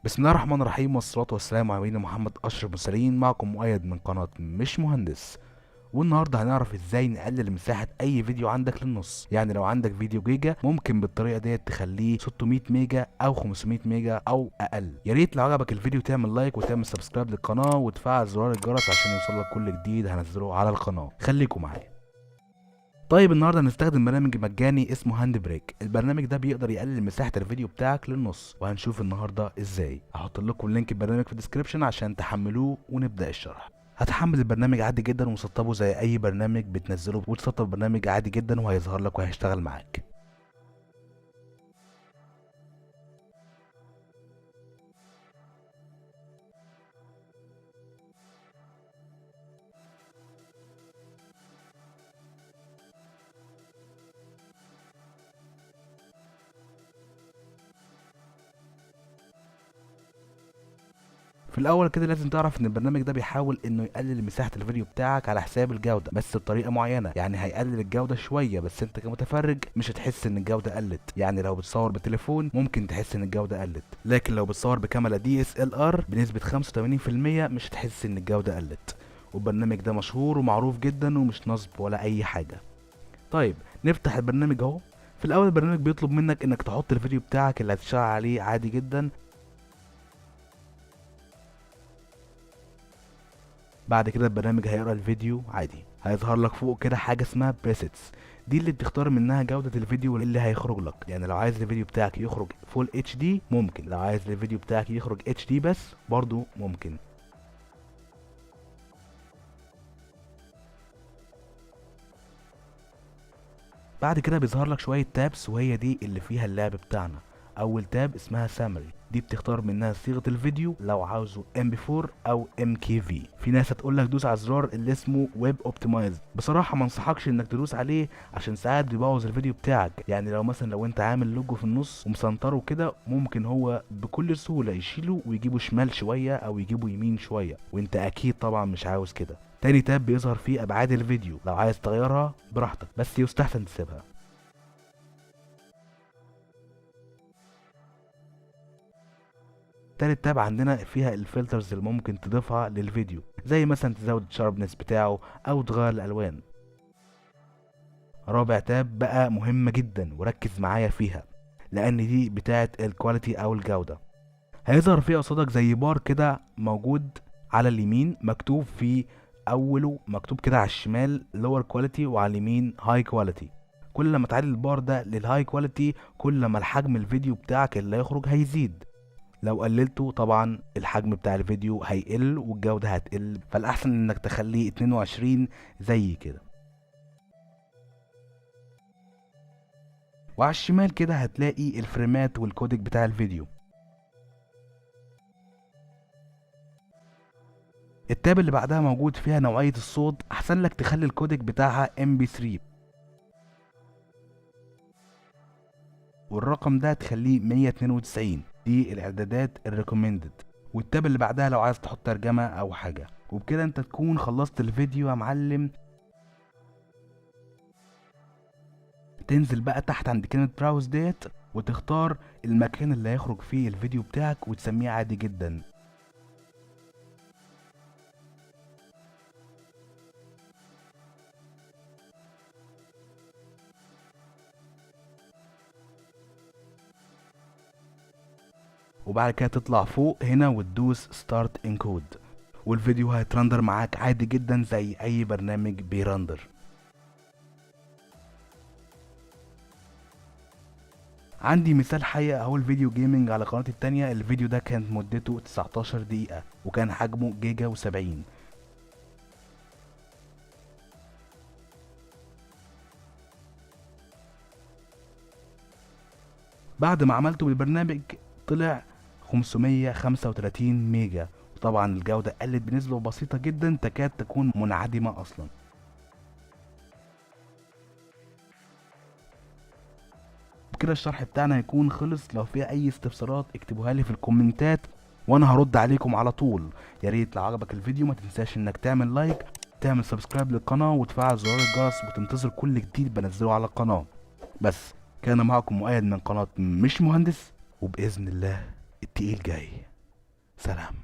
بسم الله الرحمن الرحيم، والصلاة والسلام على نبينا محمد أشرف المرسلين. معكم مؤيد من قناة مش مهندس. والنهارده هنعرف ازاي نقلل مساحة اي فيديو عندك للنص. يعني لو عندك فيديو جيجا ممكن بالطريقة ديت تخليه 600 ميجا او 500 ميجا او اقل. يا ريت لو عجبك الفيديو تعمل لايك وتعمل سبسكرايب للقناة وتفعل زرار الجرس عشان يوصلك كل جديد هنزله على القناة. خليكم معايا. طيب النهارده هنستخدم برنامج مجاني اسمه هاند بريك. البرنامج ده بيقدر يقلل مساحه الفيديو بتاعك للنص، وهنشوف النهارده ازاي. هحط لكم لينك البرنامج في الديسكريبشن عشان تحملوه ونبدا الشرح. هتحمل البرنامج عادي جدا وسطبه زي اي برنامج بتنزله، وتسطب برنامج عادي جدا وهيظهر لك وهيشتغل معاك. في الاول كده لازم تعرف ان البرنامج ده بيحاول انه يقلل مساحه الفيديو بتاعك على حساب الجوده، بس بطريقه معينه. يعني هيقلل الجوده شويه، بس انت كمتفرج مش هتحس ان الجوده قلت. يعني لو بتصور بتليفون ممكن تحس ان الجوده قلت، لكن لو بتصور بكاميرا DSLR بنسبه 85% مش هتحس ان الجوده قلت. والبرنامج ده مشهور ومعروف جدا ومش نصب ولا اي حاجه. طيب نفتح البرنامج اهو. في الاول البرنامج بيطلب منك انك تحط الفيديو بتاعك اللي هتشتغل عليه عادي جدا. بعد كده البرنامج هيقرا الفيديو عادي. هيظهر لك فوق كده حاجه اسمها بريسيتس، دي اللي بتختار منها جوده الفيديو اللي هيخرج لك. يعني لو عايز الفيديو بتاعك يخرج فول اتش دي ممكن، لو عايز الفيديو بتاعك يخرج اتش دي بس برضو ممكن. بعد كده بيظهر لك شويه تابس، وهي دي اللي فيها اللعب بتاعنا. اول تاب اسمها سامري، دي بتختار منها صيغه الفيديو لو عاوزه MP4 او MKV. في ناس هتقول لك دوس على الزرار اللي اسمه ويب اوبتمايز. بصراحه ما انصحكش انك تدوس عليه عشان ساعات بيبوظ الفيديو بتاعك. يعني لو مثلا لو انت عامل لوجو في النص ومسنطره كده ممكن هو بكل سهوله يشيله ويجيبه شمال شويه او يجيبه يمين شويه، وانت اكيد طبعا مش عاوز كده. تاني تاب بيظهر فيه ابعاد الفيديو، لو عايز تغيرها براحتك بس يستحسن تسيبها. تالت تاب عندنا فيها الفلترز اللي ممكن تضيفها للفيديو، زي مثلا تزود الشاربنس بتاعه او تغير الالوان. رابع تاب بقى مهمة جدا وركز معايا فيها، لان دي بتاعه الكواليتي او الجودة. هيظهر فيها قصادك زي بار كده موجود على اليمين، مكتوب في اوله مكتوب كده على الشمال لور كواليتي وعلى اليمين هاي كواليتي. كل لما تعلي البار ده للهاي كواليتي كل ما الحجم الفيديو بتاعك اللي هيخرج هيزيد. لو قللته طبعا الحجم بتاع الفيديو هيقل والجودة هتقل، فالأحسن انك تخليه 22 زي كده. وعلى الشمال كده هتلاقي الفريمات والكوديك بتاع الفيديو. التاب اللي بعدها موجود فيها نوعية الصوت، أحسن لك تخلي الكوديك بتاعها MP3، والرقم ده تخليه 192. دي الإعدادات الريكومندد. والتاب اللي بعدها لو عايز تحط ترجمة أو حاجة. وبكده انت تكون خلصت الفيديو يا معلم. تنزل بقى تحت عند كلمة براوز ديت وتختار المكان اللي هيخرج فيه الفيديو بتاعك وتسميه عادي جدا. وبعد كده تطلع فوق هنا وتدوس ستارت انكود، والفيديو هيترندر معاك عادي جدا زي اي برنامج بيرندر. عندي مثال حي اهو الفيديو جيمنج على قناتي التانية. الفيديو ده كانت مدته 19 دقيقة وكان حجمه جيجا و70. بعد ما عملته بالبرنامج طلع 535 ميجا، وطبعا الجودة قلت بنسبة بسيطة جدا تكاد تكون منعدمة اصلا. بكده الشرح بتاعنا هيكون خلص. لو في اي استفسارات اكتبوها لي في الكومنتات وانا هرد عليكم على طول. يا ريت لو عجبك الفيديو ما تنساش انك تعمل لايك، تعمل سبسكرايب للقناة وتفعل زرار الجرس وتنتظر كل جديد بنزله على القناة. بس كان معكم مؤيد من قناة مش مهندس، وبإذن الله التقيل جاي. سلام.